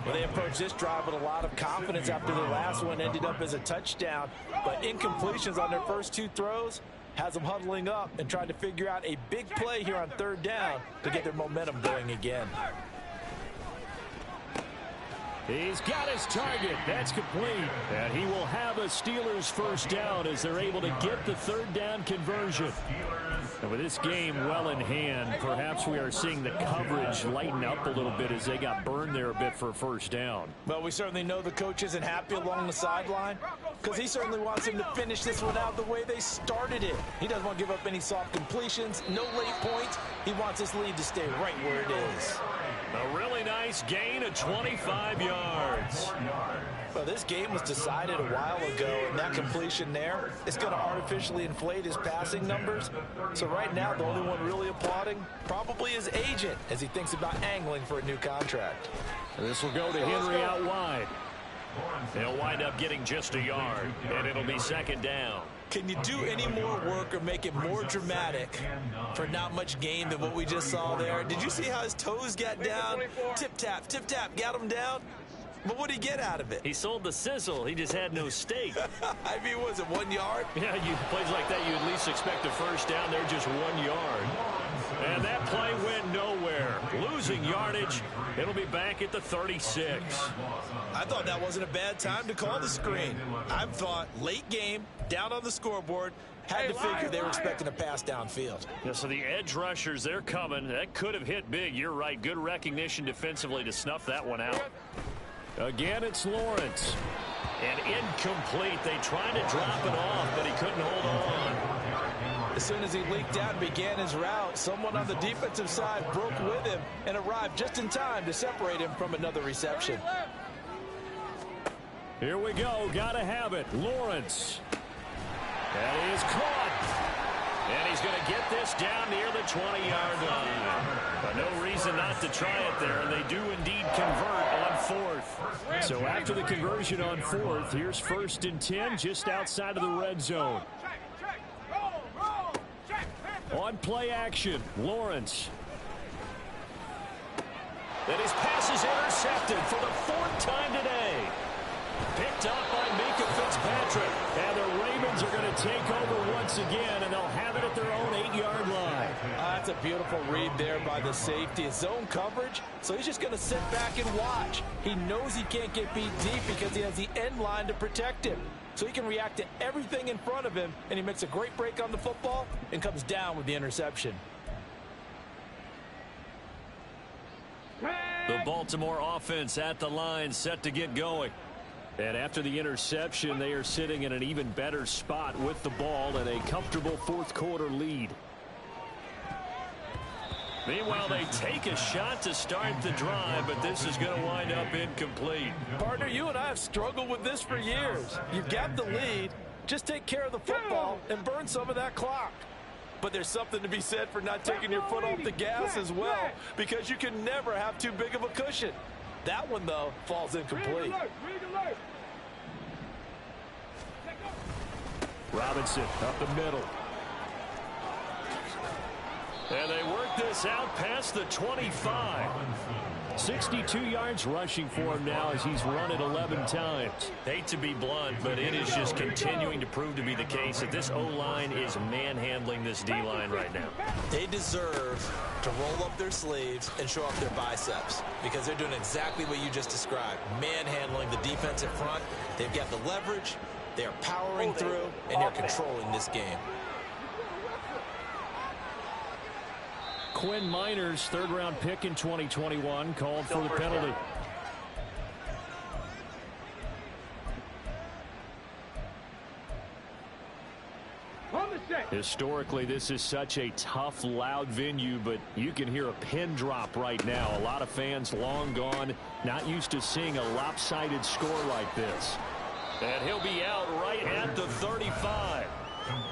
Well, they approached this drive with a lot of confidence after the last one ended up as a touchdown. But incompletions on their first 2 throws has them huddling up and trying to figure out a big play here on 3rd down to get their momentum going again. He's got his target. That's complete. And he will have a Steelers 1st down as they're able to get the 3rd down conversion. And with this game well in hand, perhaps we are seeing the coverage lighten up a little bit as they got burned there a bit for a 1st down. Well, we certainly know the coach isn't happy along the sideline because he certainly wants them to finish this one out the way they started it. He doesn't want to give up any soft completions, no late points. He wants this lead to stay right where it is. A really nice gain of 25 yards. Well, this game was decided a while ago, and that completion there is going to artificially inflate his passing numbers. So right now, the only one really applauding probably his agent as he thinks about angling for a new contract. This will go to Henry out wide. They'll wind up getting just a yard, and it'll be 2nd down. Can you do any more work or make it more dramatic for not much gain than what we just saw there? Did you see how his toes got down? Tip-tap, got him down. But what did he get out of it? He sold the sizzle. He just had no steak. I mean, was it 1 yard? Yeah, plays like that, you at least expect a 1st down. They're just 1 yard. And that play went nowhere. Losing yardage. It'll be back at the 36. I thought that wasn't a bad time to call the screen. I thought late game, down on the scoreboard, had to figure they were expecting a pass downfield. Yeah, so the edge rushers, they're coming. That could have hit big. You're right. Good recognition defensively to snuff that one out. Again, it's Lawrence. And incomplete. They tried to drop it off, but he couldn't hold on. As soon as he leaked out and began his route, someone on the defensive side broke with him and arrived just in time to separate him from another reception. Here we go. Gotta have it. Lawrence. That is caught. And he's going to get this down near the 20-yard line. But no reason not to try it there, and they do indeed convert on 4th. So after the conversion on 4th, here's 1st and 10 just outside of the red zone. On play action, Lawrence. And his pass is intercepted for the 4th time today. Picked up by Minka Fitzpatrick. And the Ravens are going to take over once again, and they'll have it at their own 8-yard line. That's a beautiful read there by the safety. It's zone coverage, so he's just going to sit back and watch. He knows he can't get beat deep because he has the end line to protect him. So he can react to everything in front of him, and he makes a great break on the football and comes down with the interception. The Baltimore offense at the line, set to get going. And after the interception, they are sitting in an even better spot with the ball and a comfortable fourth quarter lead. Meanwhile, they take a shot to start the drive, but this is going to wind up incomplete. Partner, you and I have struggled with this for years. You've got the lead. Just take care of the football and burn some of that clock. But there's something to be said for not taking your foot off the gas as well, because you can never have too big of a cushion. That one, though, falls incomplete. Robinson up the middle. And they work this out past the 25. 62 yards rushing for him now as he's run it 11 times. Hate to be blunt, but it is just continuing to prove to be the case that this O-line is manhandling this D-line right now. They deserve to roll up their sleeves and show off their biceps because they're doing exactly what you just described, manhandling the defensive front. They've got the leverage, they're powering through, and they're controlling this game. Quinn Miners, third-round pick in 2021, called for the penalty. Historically, this is such a tough, loud venue, but you can hear a pin drop right now. A lot of fans long gone, not used to seeing a lopsided score like this. And he'll be out right at the 35.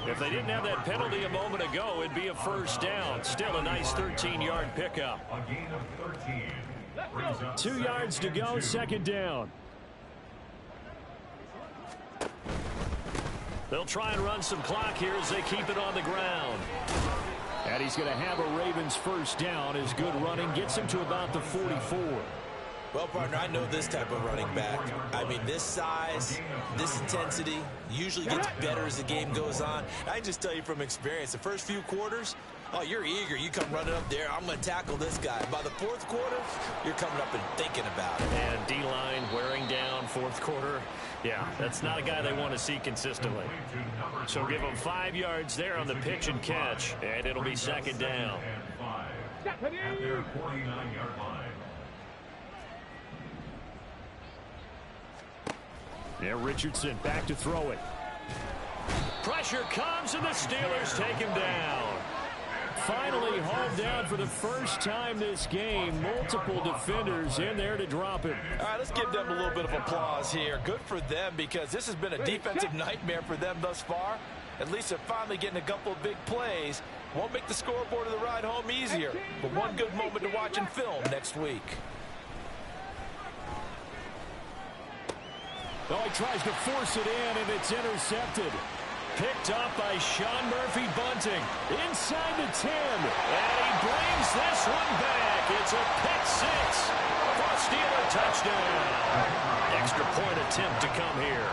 If they didn't have that penalty a moment ago, it'd be a first down. Still a nice 13-yard pickup. A gain of 13. 2 yards to go, second down. They'll try and run some clock here as they keep it on the ground. And he's going to have a Ravens first down. His good running gets him to about the 44. Well, partner, I know this type of running back. I mean, this size, this intensity usually gets better as the game goes on. I can just tell you from experience, the first few quarters, oh, you're eager. You come running up there, I'm going to tackle this guy. By the fourth quarter, you're coming up and thinking about it. And D-line wearing down fourth quarter. Yeah, that's not a guy they want to see consistently. So give him 5 yards there on the pitch and catch, and it'll be second down. At their 49-yard line. Yeah, Richardson back to throw it. Pressure comes, and the Steelers take him down. Finally hauled down for the first time this game. Multiple defenders in there to drop him. All right, let's give them a little bit of applause here. Good for them because this has been a defensive nightmare for them thus far. At least they're finally getting a couple of big plays. Won't make the scoreboard of the ride home easier, but one good moment to watch in film next week. Oh, he tries to force it in, and it's intercepted. Picked up by Sean Murphy-Bunting. Inside the 10. And he brings this one back. It's a pick six for a Steeler touchdown. Extra point attempt to come here.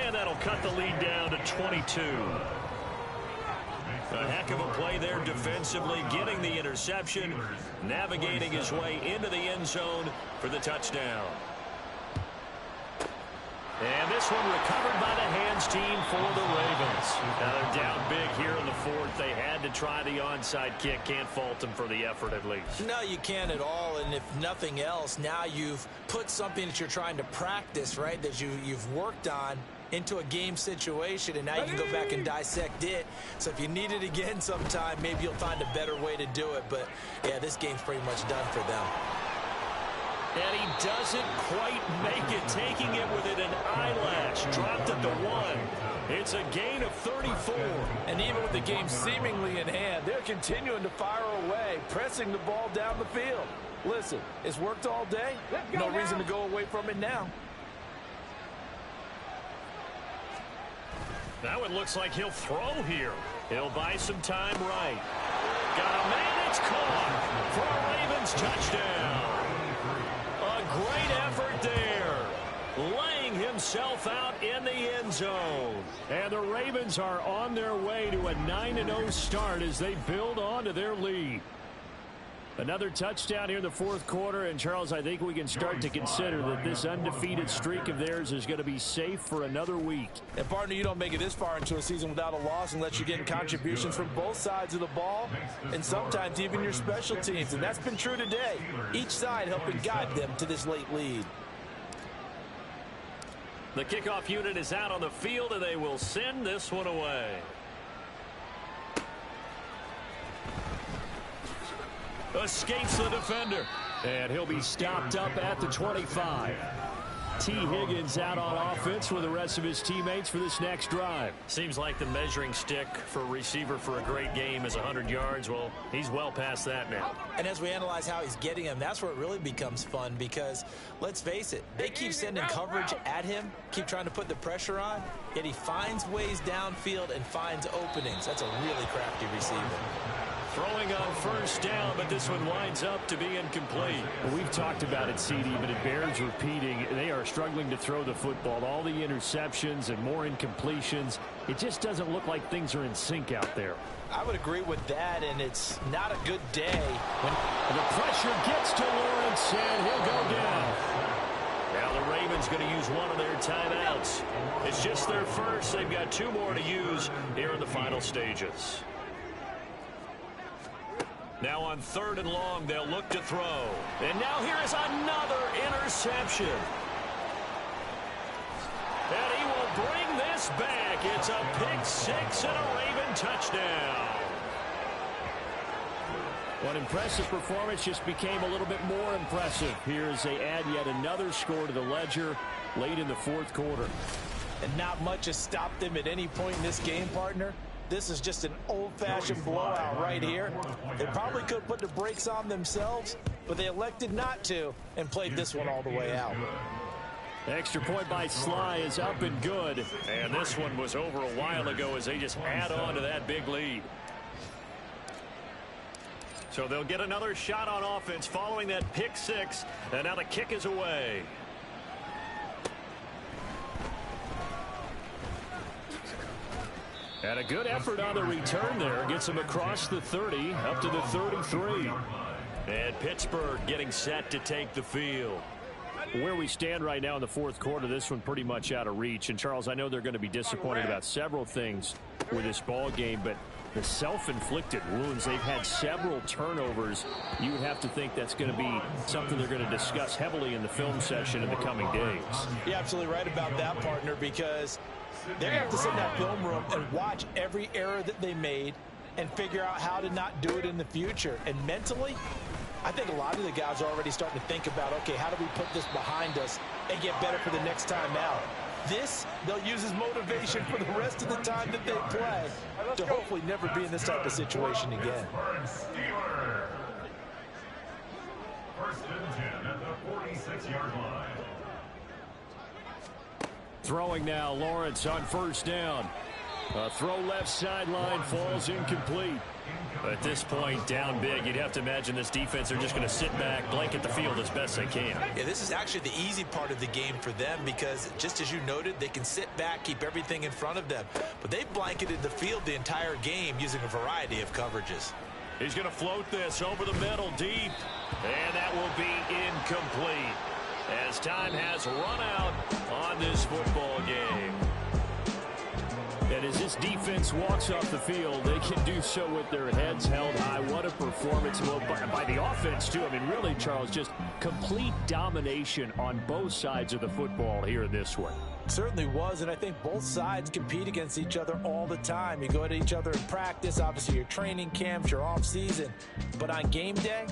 And that'll cut the lead down to 22. A heck of a play there defensively, getting the interception, navigating his way into the end zone for the touchdown. And this one recovered by the hands team for the Ravens. Now they're down big here in the fourth. They had to try the onside kick. Can't fault them for the effort at least. No, you can't at all. And if nothing else, now you've put something that you're trying to practice, right, that you've worked on into a game situation, and now you can go back and dissect it. So if you need it again sometime, maybe you'll find a better way to do it. But, yeah, this game's pretty much done for them. And he doesn't quite make it, taking it within an eyelash. Dropped at the 1. It's a gain of 34. And even with the game seemingly in hand, they're continuing to fire away, pressing the ball down the field. Listen, it's worked all day. No reason to go away from it now. Now it looks like he'll throw here. He'll buy some time right. Got a man, it's caught for a Ravens touchdown. A great effort there. Laying himself out in the end zone. And the Ravens are on their way to a 9-0 start as they build on to their lead. Another touchdown here in the fourth quarter, and Charles, I think we can start to consider that this undefeated streak of theirs is going to be safe for another week. And partner, you don't make it this far into a season without a loss unless you're getting contributions from both sides of the ball and sometimes even your special teams, and that's been true today. Each side helping guide them to this late lead. The kickoff unit is out on the field, and they will send this one away. Escapes the defender. And he'll be stopped up at the 25. T. Higgins out on offense with the rest of his teammates for this next drive. Seems like the measuring stick for a receiver for a great game is 100 yards. Well, he's well past that now. And as we analyze how he's getting them, that's where it really becomes fun because, let's face it, they keep sending coverage at him, keep trying to put the pressure on, yet he finds ways downfield and finds openings. That's a really crafty receiver. Throwing on first down, but this one winds up to be incomplete. Well, we've talked about it, CD, but it bears repeating. They are struggling to throw the football. All the interceptions and more incompletions. It just doesn't look like things are in sync out there. I would agree with that, and it's not a good day. The pressure gets to Lawrence, and he'll go down. Now the Ravens going to use one of their timeouts. It's just their first. They've got 2 more to use here in the final stages. Now on 3rd and long, they'll look to throw. And now here is another interception. And he will bring this back. It's a pick-6 and a Raven touchdown. One impressive performance just became a little bit more impressive. Here as they add yet another score to the ledger late in the fourth quarter. And not much has stopped them at any point in this game, partner. This is just an old-fashioned blowout right here. They probably could put the brakes on themselves, but they elected not to and played this one all the way out. Extra point by Sly is up and good. And this one was over a while ago as they just add on to that big lead. So they'll get another shot on offense following that pick-6, and now the kick is away. And a good effort on the return there. Gets him across the 30, up to the 33. And Pittsburgh getting set to take the field. Where we stand right now in the fourth quarter, this one pretty much out of reach. And, Charles, I know they're going to be disappointed about several things with this ball game, but the self-inflicted wounds, they've had several turnovers. You would have to think that's going to be something they're going to discuss heavily in the film session in the coming days. You're absolutely right about that, partner, because they're going to have to sit in that film room and watch every error that they made and figure out how to not do it in the future. And mentally, I think a lot of the guys are already starting to think about, okay, how do we put this behind us and get better for the next time out? This, they'll use as motivation for the rest of the time that they play to hopefully never be in this type of situation again. First and 10 at the 46-yard line. Throwing now, Lawrence on first down. A throw left sideline, falls incomplete. At this point, down big, you'd have to imagine this defense are just going to sit back, blanket the field as best they can. Yeah, this is actually the easy part of the game for them because, just as you noted, they can sit back, keep everything in front of them. But they've blanketed the field the entire game using a variety of coverages. He's going to float this over the middle, deep. And that will be incomplete as time has run out on this football game. And as this defense walks off the field, they can do so with their heads held high. What a performance by the offense, too. I mean, really, Charles, just complete domination on both sides of the football here in this one. It certainly was, and I think both sides compete against each other all the time. You go at each other in practice, obviously your training camps, your off-season. But on game day,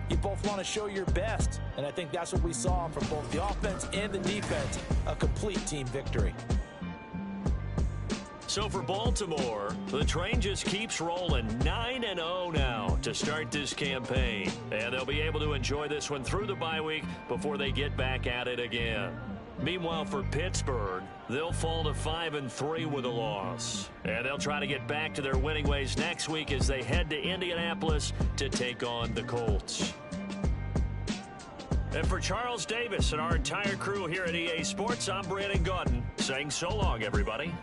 you both want to show your best. And I think that's what we saw from both the offense and the defense, a complete team victory. So for Baltimore, the train just keeps rolling 9-0 now to start this campaign. And they'll be able to enjoy this one through the bye week before they get back at it again. Meanwhile, for Pittsburgh, they'll fall to 5-3 with a loss. And they'll try to get back to their winning ways next week as they head to Indianapolis to take on the Colts. And for Charles Davis and our entire crew here at EA Sports, I'm Brandon Gaudin saying so long, everybody.